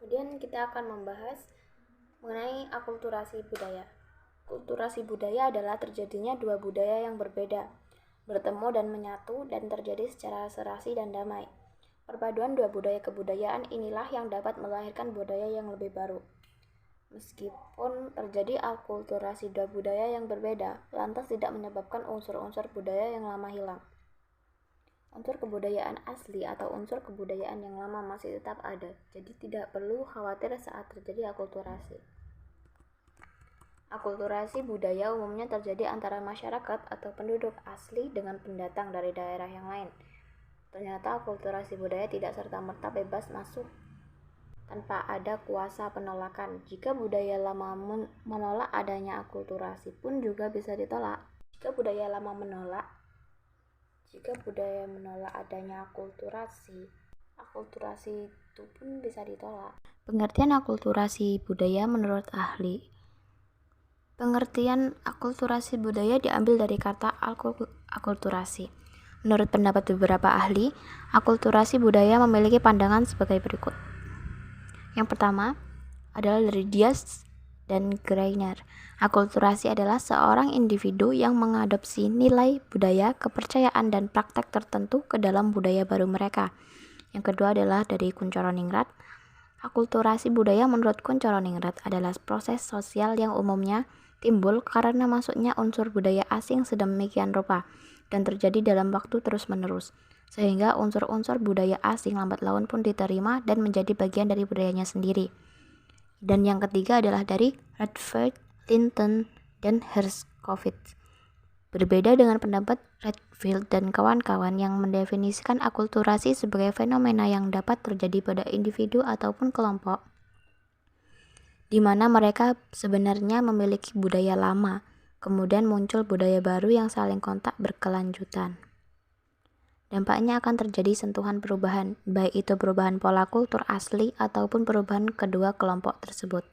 Kemudian kita akan membahas mengenai akulturasi budaya. Akulturasi budaya adalah terjadinya dua budaya yang berbeda, bertemu dan menyatu dan terjadi secara serasi dan damai. Perpaduan dua budaya kebudayaan inilah yang dapat melahirkan budaya yang lebih baru. Meskipun terjadi akulturasi dua budaya yang berbeda, lantas tidak menyebabkan unsur-unsur budaya yang lama hilang. Unsur kebudayaan asli atau unsur kebudayaan yang lama masih tetap ada, jadi tidak perlu khawatir saat terjadi akulturasi. Akulturasi budaya umumnya terjadi antara masyarakat atau penduduk asli dengan pendatang dari daerah yang lain. Ternyata akulturasi budaya tidak serta-merta bebas masuk tanpa ada kuasa penolakan. Jika budaya lama menolak adanya akulturasi pun juga bisa ditolak. Jika budaya menolak adanya akulturasi itu pun bisa ditolak. Pengertian akulturasi budaya menurut ahli. Pengertian akulturasi budaya diambil dari kata akulturasi. Menurut pendapat beberapa ahli, akulturasi budaya memiliki pandangan sebagai berikut. Yang pertama adalah dari Diaz dan Greiner. Akulturasi adalah seorang individu yang mengadopsi nilai budaya, kepercayaan, dan praktek tertentu ke dalam budaya baru mereka. Yang kedua adalah dari Kunchoro-Ningrat. Akulturasi budaya menurut Kunchoro-Ningrat adalah proses sosial yang umumnya timbul karena masuknya unsur budaya asing sedemikian rupa dan terjadi dalam waktu terus-menerus, sehingga unsur-unsur budaya asing lambat laun pun diterima dan menjadi bagian dari budayanya sendiri. Dan yang ketiga adalah dari Redfield, Linton, dan Herskovits. Berbeda dengan pendapat Redfield dan kawan-kawan yang mendefinisikan akulturasi sebagai fenomena yang dapat terjadi pada individu ataupun kelompok, di mana mereka sebenarnya memiliki budaya lama, kemudian muncul budaya baru yang saling kontak berkelanjutan. Dampaknya akan terjadi sentuhan perubahan, baik itu perubahan pola kultur asli ataupun perubahan kedua kelompok tersebut.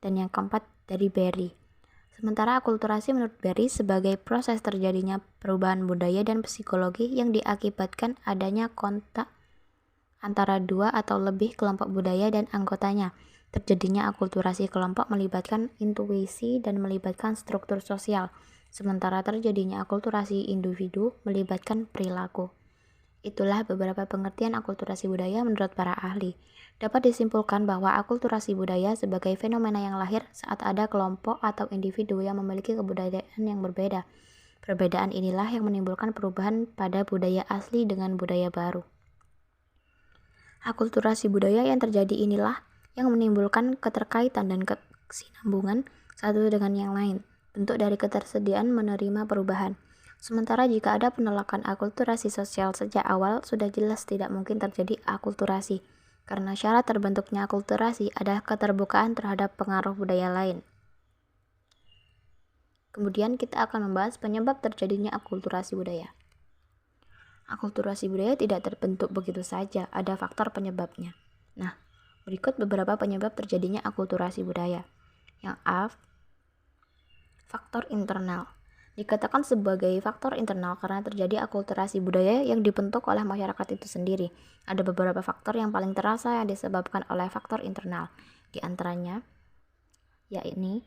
Dan yang keempat dari Berry. Sementara akulturasi menurut Berry sebagai proses terjadinya perubahan budaya dan psikologi yang diakibatkan adanya kontak antara dua atau lebih kelompok budaya dan anggotanya. Terjadinya akulturasi kelompok melibatkan intuisi dan melibatkan struktur sosial, sementara terjadinya akulturasi individu melibatkan perilaku. Itulah beberapa pengertian akulturasi budaya menurut para ahli. Dapat disimpulkan bahwa akulturasi budaya sebagai fenomena yang lahir saat ada kelompok atau individu yang memiliki kebudayaan yang berbeda. Perbedaan inilah yang menimbulkan perubahan pada budaya asli dengan budaya baru. Akulturasi budaya yang terjadi inilah yang menimbulkan keterkaitan dan kesinambungan satu dengan yang lain, bentuk dari ketersediaan menerima perubahan. Sementara jika ada penolakan akulturasi sosial sejak awal, sudah jelas tidak mungkin terjadi akulturasi, karena syarat terbentuknya akulturasi adalah keterbukaan terhadap pengaruh budaya lain. Kemudian kita akan membahas penyebab terjadinya akulturasi budaya. Akulturasi budaya tidak terbentuk begitu saja, ada faktor penyebabnya. Nah, berikut beberapa penyebab terjadinya akulturasi budaya. Yang A, faktor internal. Dikatakan sebagai faktor internal karena terjadi akulturasi budaya yang dibentuk oleh masyarakat itu sendiri. Ada beberapa faktor yang paling terasa yang disebabkan oleh faktor internal. Di antaranya, yakni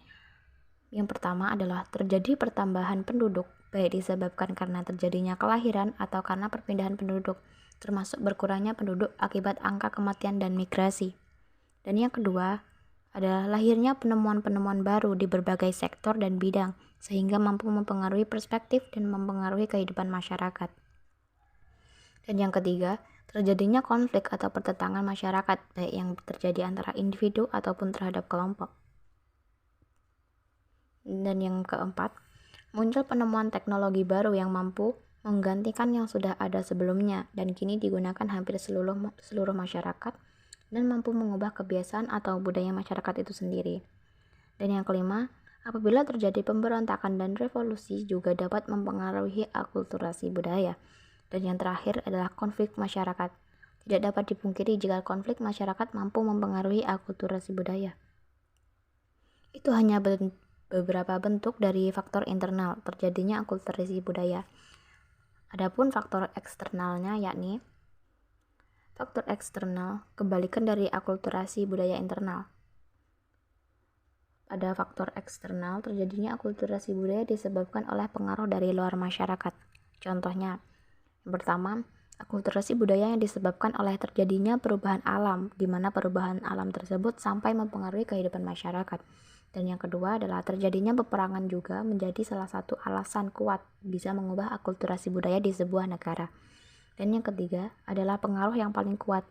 yang pertama adalah terjadi pertambahan penduduk, baik disebabkan karena terjadinya kelahiran atau karena perpindahan penduduk, termasuk berkurangnya penduduk akibat angka kematian dan migrasi. Dan yang kedua adalah lahirnya penemuan-penemuan baru di berbagai sektor dan bidang, sehingga mampu mempengaruhi perspektif dan mempengaruhi kehidupan masyarakat. Dan yang ketiga, terjadinya konflik atau pertentangan masyarakat, baik yang terjadi antara individu ataupun terhadap kelompok. Dan yang keempat, muncul penemuan teknologi baru yang mampu menggantikan yang sudah ada sebelumnya dan kini digunakan hampir seluruh masyarakat dan mampu mengubah kebiasaan atau budaya masyarakat itu sendiri. Dan yang kelima, apabila terjadi pemberontakan dan revolusi juga dapat mempengaruhi akulturasi budaya. Dan yang terakhir adalah konflik masyarakat. Tidak dapat dipungkiri jika konflik masyarakat mampu mempengaruhi akulturasi budaya. Itu hanya beberapa bentuk dari faktor internal terjadinya akulturasi budaya. Adapun faktor eksternalnya yakni Faktor eksternal, kebalikan dari akulturasi budaya internal. Pada faktor eksternal, terjadinya akulturasi budaya disebabkan oleh pengaruh dari luar masyarakat. Contohnya, yang pertama, akulturasi budaya yang disebabkan oleh terjadinya perubahan alam, di mana perubahan alam tersebut sampai mempengaruhi kehidupan masyarakat. Dan yang kedua adalah terjadinya peperangan juga menjadi salah satu alasan kuat bisa mengubah akulturasi budaya di sebuah negara. Dan yang ketiga adalah pengaruh yang paling kuat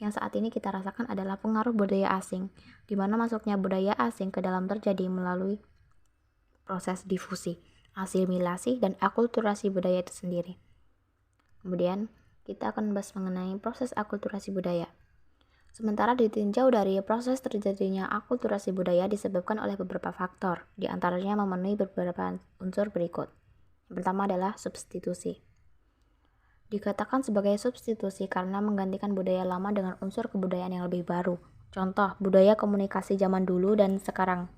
yang saat ini kita rasakan adalah pengaruh budaya asing, di mana masuknya budaya asing ke dalam terjadi melalui proses difusi, asimilasi, dan akulturasi budaya itu sendiri. Kemudian, kita akan membahas mengenai proses akulturasi budaya. Sementara ditinjau dari proses terjadinya akulturasi budaya disebabkan oleh beberapa faktor, di antaranya memenuhi beberapa unsur berikut. Yang pertama adalah substitusi. Dikatakan sebagai substitusi karena menggantikan budaya lama dengan unsur kebudayaan yang lebih baru. Contoh, budaya komunikasi zaman dulu dan sekarang.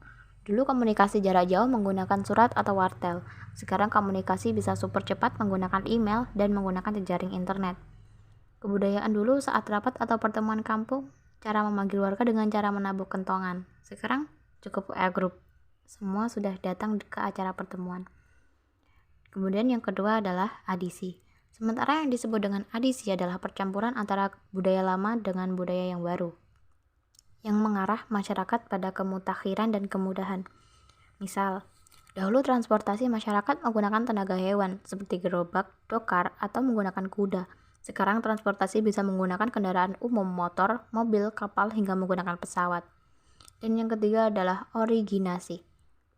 Dulu komunikasi jarak jauh menggunakan surat atau wartel. Sekarang komunikasi bisa super cepat menggunakan email dan menggunakan jejaring internet. Kebudayaan dulu saat rapat atau pertemuan kampung, cara memanggil warga dengan cara menabuk kentongan. Sekarang cukup WA group. Semua sudah datang ke acara pertemuan. Kemudian yang kedua adalah adisi. Sementara yang disebut dengan adisi adalah percampuran antara budaya lama dengan budaya yang baru, yang mengarah masyarakat pada kemutakhiran dan kemudahan. Misal, dahulu transportasi masyarakat menggunakan tenaga hewan seperti gerobak, dokar, atau menggunakan kuda. Sekarang transportasi bisa menggunakan kendaraan umum, motor, mobil, kapal, hingga menggunakan pesawat. Dan yang ketiga adalah originasi.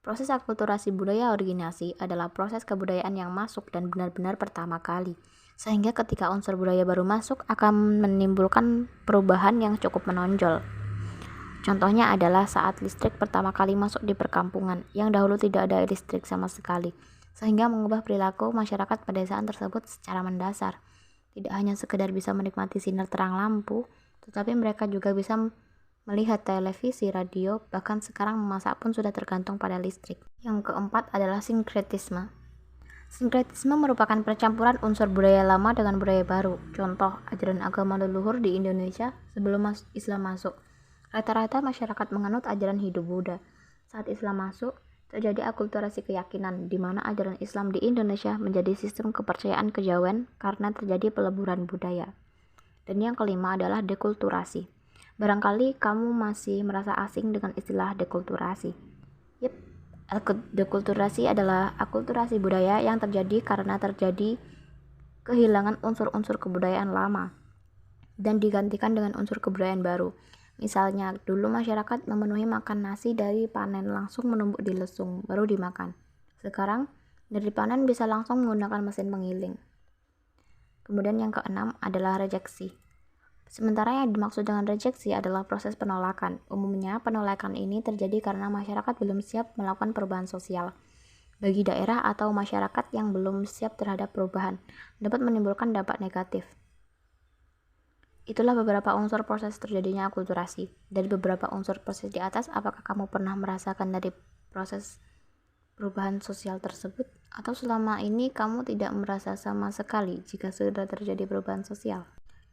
Proses akulturasi budaya originasi adalah proses kebudayaan yang masuk dan benar-benar pertama kali, sehingga ketika unsur budaya baru masuk akan menimbulkan perubahan yang cukup menonjol. Contohnya adalah saat listrik pertama kali masuk di perkampungan, yang dahulu tidak ada listrik sama sekali, sehingga mengubah perilaku masyarakat pedesaan tersebut secara mendasar. Tidak hanya sekedar bisa menikmati sinar terang lampu, tetapi mereka juga bisa melihat televisi, radio, bahkan sekarang memasak pun sudah tergantung pada listrik. Yang keempat adalah sinkretisme. Sinkretisme merupakan percampuran unsur budaya lama dengan budaya baru. Contoh, ajaran agama leluhur di Indonesia sebelum Islam masuk. Rata-rata masyarakat menganut ajaran hidup Buddha. Saat Islam masuk, terjadi akulturasi keyakinan, di mana ajaran Islam di Indonesia menjadi sistem kepercayaan kejawen karena terjadi peleburan budaya. Dan yang kelima adalah dekulturasi. Barangkali kamu masih merasa asing dengan istilah dekulturasi. Dekulturasi adalah akulturasi budaya yang terjadi karena terjadi kehilangan unsur-unsur kebudayaan lama dan digantikan dengan unsur kebudayaan baru. Misalnya, dulu masyarakat memenuhi makan nasi dari panen langsung menumbuk di lesung, baru dimakan. Sekarang, dari panen bisa langsung menggunakan mesin pengiling. Kemudian yang keenam adalah rejeksi. Sementara yang dimaksud dengan rejeksi adalah proses penolakan. Umumnya, penolakan ini terjadi karena masyarakat belum siap melakukan perubahan sosial. Bagi daerah atau masyarakat yang belum siap terhadap perubahan, dapat menimbulkan dampak negatif. Itulah beberapa unsur proses terjadinya akulturasi. Dari beberapa unsur proses di atas, apakah kamu pernah merasakan dari proses perubahan sosial tersebut? Atau selama ini kamu tidak merasa sama sekali jika sudah terjadi perubahan sosial?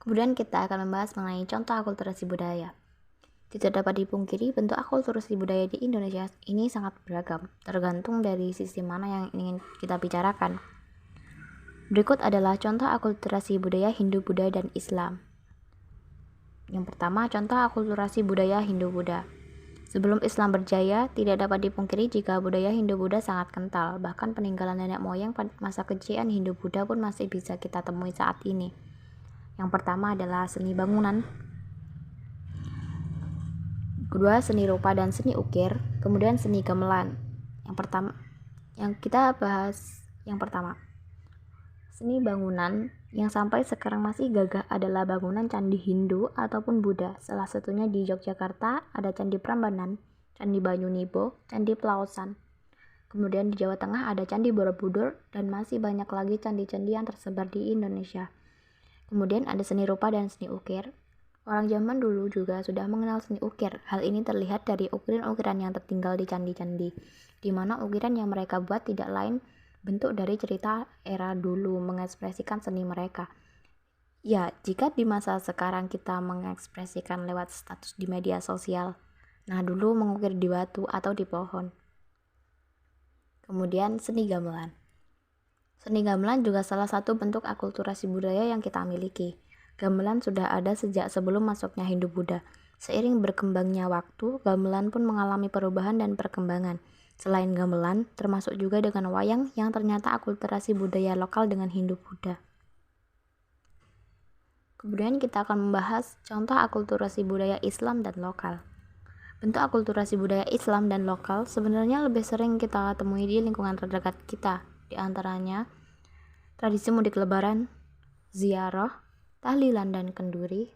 Kemudian kita akan membahas mengenai contoh akulturasi budaya. Tidak dapat dipungkiri, bentuk akulturasi budaya di Indonesia ini sangat beragam, tergantung dari sisi mana yang ingin kita bicarakan. Berikut adalah contoh akulturasi budaya Hindu, Buddha, dan Islam. Yang pertama, contoh akulturasi budaya Hindu-Buddha. Sebelum Islam berjaya, tidak dapat dipungkiri jika budaya Hindu-Buddha sangat kental, bahkan peninggalan nenek moyang pada masa kejayaan Hindu-Buddha pun masih bisa kita temui saat ini. Yang pertama adalah seni bangunan, kedua seni rupa dan seni ukir, kemudian seni gamelan. Yang kita bahas yang pertama, seni bangunan yang sampai sekarang masih gagah adalah bangunan candi Hindu ataupun Buddha. Salah satunya di Yogyakarta ada Candi Prambanan, Candi Banyunibo, Candi Plaosan. Kemudian di Jawa Tengah ada Candi Borobudur dan masih banyak lagi candi-candi yang tersebar di Indonesia. Kemudian ada seni rupa dan seni ukir. Orang zaman dulu juga sudah mengenal seni ukir. Hal ini terlihat dari ukiran-ukiran yang tertinggal di candi-candi, di mana ukiran yang mereka buat tidak lain bentuk dari cerita era dulu mengekspresikan seni mereka. Ya, jika di masa sekarang kita mengekspresikan lewat status di media sosial, nah dulu mengukir di batu atau di pohon. Kemudian seni gamelan. Seni gamelan juga salah satu bentuk akulturasi budaya yang kita miliki. Gamelan sudah ada sejak sebelum masuknya Hindu-Buddha. Seiring berkembangnya waktu, gamelan pun mengalami perubahan dan perkembangan. Selain gamelan, termasuk juga dengan wayang yang ternyata akulturasi budaya lokal dengan Hindu-Buddha. Kemudian kita akan membahas contoh akulturasi budaya Islam dan lokal. Bentuk akulturasi budaya Islam dan lokal sebenarnya lebih sering kita temui di lingkungan terdekat kita. Di antaranya, tradisi mudik lebaran, ziarah, tahlilan dan kenduri,